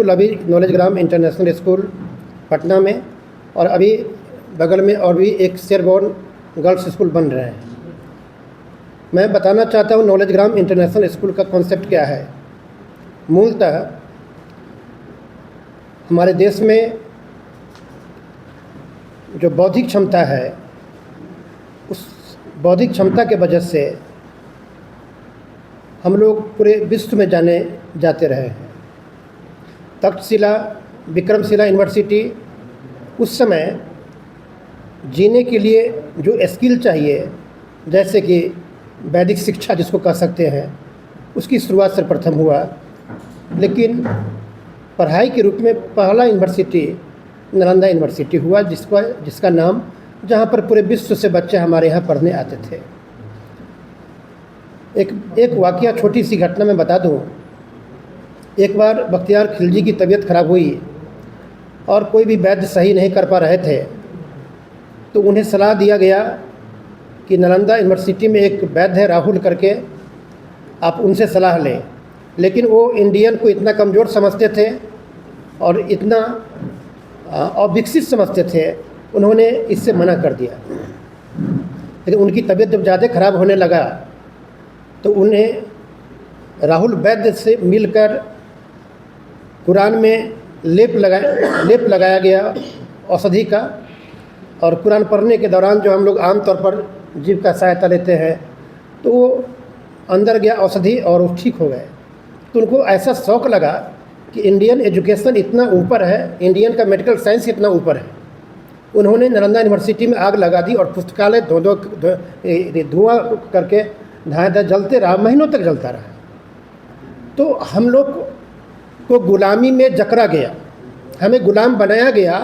School अभी knowledge ग्राम international school Patna में, और अभी बगल में और भी एक शेरबोर्न गर्ल्स स्कूल बन रहे हैं। मैं बताना चाहता हूँ नॉलेज ग्राम इंटरनेशनल स्कूल का कॉन्सेप्ट क्या है। मूलतः हमारे देश में जो बौद्धिक क्षमता है, उस बौद्धिक क्षमता के वजह से हम लोग पूरे विश्व में जाने जाते रहे हैं। तक्षशिला, विक्रमशिला यूनिवर्सिटी उस समय जीने के लिए जो स्किल चाहिए, जैसे कि वैदिक शिक्षा जिसको कह सकते हैं, उसकी शुरुआत सर्वप्रथम हुआ। लेकिन पढ़ाई के रूप में पहला यूनिवर्सिटी नालंदा यूनिवर्सिटी हुआ, जिसका नाम, जहाँ पर पूरे विश्व से बच्चे हमारे यहाँ पढ़ने आते थे। एक वाक़या, छोटी सी घटना मैं बता दूँ। एक बार बख्तियार खिलजी की तबीयत खराब हुई और कोई भी वैद्य सही नहीं कर पा रहे थे, तो उन्हें सलाह दिया गया कि नालंदा यूनिवर्सिटी में एक वैद्य है राहुल करके, आप उनसे सलाह लें। लेकिन वो इंडियन को इतना कमज़ोर समझते थे और इतना अविकसित समझते थे, उन्होंने इससे मना कर दिया। लेकिन उनकी तबीयत जब ज़्यादा ख़राब होने लगा तो उन्हें राहुल वैद्य से मिलकर कुरान में लेप लगाया गया औषधि का, और कुरान पढ़ने के दौरान जो हम लोग आमतौर पर जीभ का सहायता लेते हैं, तो वो अंदर गया औषधि और वो ठीक हो गए। तो उनको ऐसा शौक़ लगा कि इंडियन एजुकेशन इतना ऊपर है, इंडियन का मेडिकल साइंस इतना ऊपर है। उन्होंने नालंदा यूनिवर्सिटी में आग लगा दी और पुस्तकालय धुआं करके धाए जलते रहा, महीनों तक जलता रहा। तो हम लोग को गुलामी में जकड़ा गया, हमें गुलाम बनाया गया,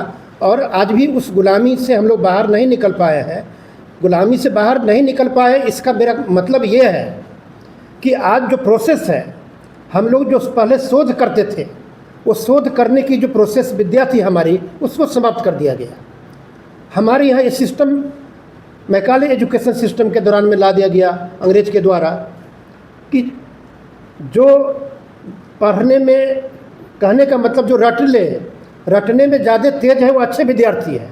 और आज भी उस गुलामी से हम लोग बाहर नहीं निकल पाए हैं। गुलामी से बाहर नहीं निकल पाए, इसका मेरा मतलब ये है कि आज जो प्रोसेस है, हम लोग जो पहले शोध करते थे, वो शोध करने की जो प्रोसेस विद्या थी हमारी, उसको समाप्त कर दिया गया। हमारे यहाँ ये सिस्टम मैकाले एजुकेशन सिस्टम के दौरान में ला दिया गया अंग्रेज के द्वारा, कि जो पढ़ने में, कहने का मतलब जो रटने में ज़्यादा तेज है वो अच्छे विद्यार्थी है,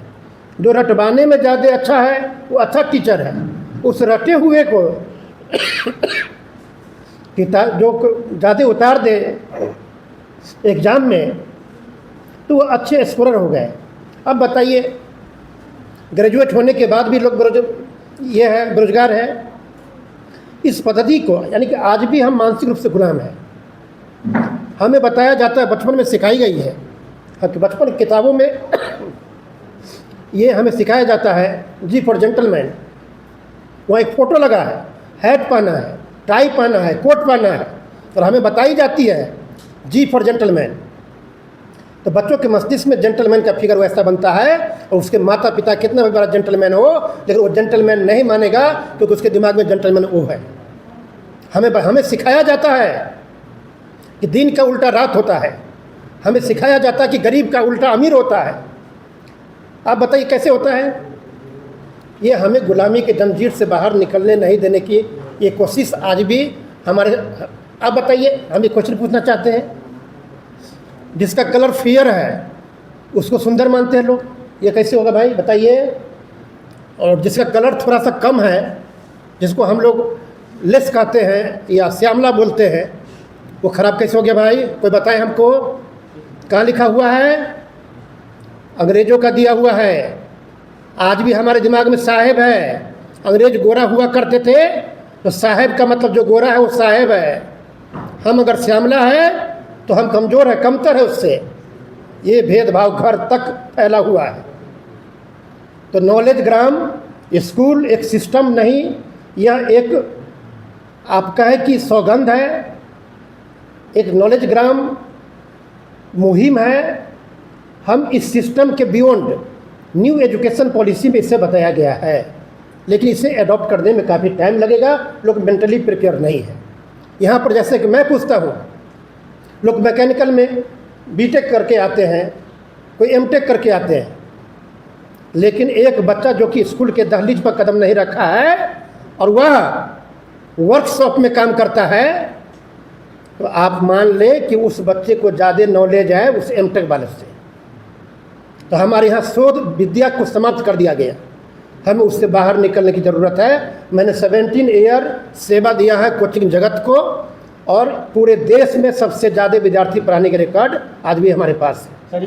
जो रटवाने में ज़्यादा अच्छा है वो अच्छा टीचर है। उस रटे हुए को किताब जो ज़्यादा उतार दे एग्ज़ाम में, तो वो अच्छे स्कोरर हो गए। अब बताइए, ग्रेजुएट होने के बाद भी लोग बेरोजगार है। इस पद्धति को, यानी कि आज भी हम मानसिक रूप से गुलाम हैं। हमें बताया जाता है, बचपन में सिखाई गई है कि बचपन की किताबों में ये हमें सिखाया जाता है, जी फॉर जेंटलमैन। वहाँ एक फ़ोटो लगा है, हैट पहना है, टाई पहना है, कोट पहना है, और हमें बताई जाती है जी फॉर जेंटलमैन। तो बच्चों के मस्तिष्क में जेंटलमैन का फिगर वैसा बनता है, और उसके माता पिता कितना भी बड़ा जेंटलमैन हो, लेकिन वो जेंटलमैन नहीं मानेगा, क्योंकि उसके दिमाग में जेंटलमैन वो है। हमें सिखाया जाता है कि दिन का उल्टा रात होता है, हमें सिखाया जाता है कि गरीब का उल्टा अमीर होता है। आप बताइए कैसे होता है? ये हमें गुलामी के जंजीर से बाहर निकलने नहीं देने की ये कोशिश आज भी हमारे। आप बताइए, हम एक क्वेश्चन पूछना चाहते हैं, जिसका कलर फेयर है उसको सुंदर मानते हैं लोग, ये कैसे होगा भाई बताइए? और जिसका कलर थोड़ा सा कम है, जिसको हम लोग लेस कहते हैं या श्यामला बोलते हैं, वो ख़राब कैसे हो गया भाई? कोई बताए हमको। कहाँ लिखा हुआ है? अंग्रेज़ों का दिया हुआ है। आज भी हमारे दिमाग में साहेब है। अंग्रेज गोरा हुआ करते थे, तो साहेब का मतलब जो गोरा है वो साहेब है। हम अगर श्यामला है तो हम कमज़ोर है, कमतर है उससे। ये भेदभाव घर तक फैला हुआ है। तो नॉलेज ग्राम स्कूल एक सिस्टम नहीं, यह एक आप कहें कि सौगंध है, एक नॉलेज ग्राम मुहिम है। हम इस सिस्टम के बियॉन्ड न्यू एजुकेशन पॉलिसी में इसे बताया गया है, लेकिन इसे अडॉप्ट करने में काफ़ी टाइम लगेगा। लोग मेंटली प्रिपेयर नहीं है। यहाँ पर जैसे कि मैं पूछता हूँ, लोग मैकेनिकल में बीटेक करके आते हैं, कोई एमटेक करके आते हैं, लेकिन एक बच्चा जो कि स्कूल के दहलीज पर कदम नहीं रखा है और वह वर्कशॉप में काम करता है, तो आप मान लें कि उस बच्चे को ज़्यादा नॉलेज है उस एमटेक वाले से। तो हमारे यहाँ शोध विद्या को समाप्त कर दिया गया, हमें उससे बाहर निकलने की ज़रूरत है। मैंने 17 ईयर सेवा दिया है कोचिंग जगत को, और पूरे देश में सबसे ज़्यादा विद्यार्थी पढ़ाने के रिकॉर्ड आज भी हमारे पास है।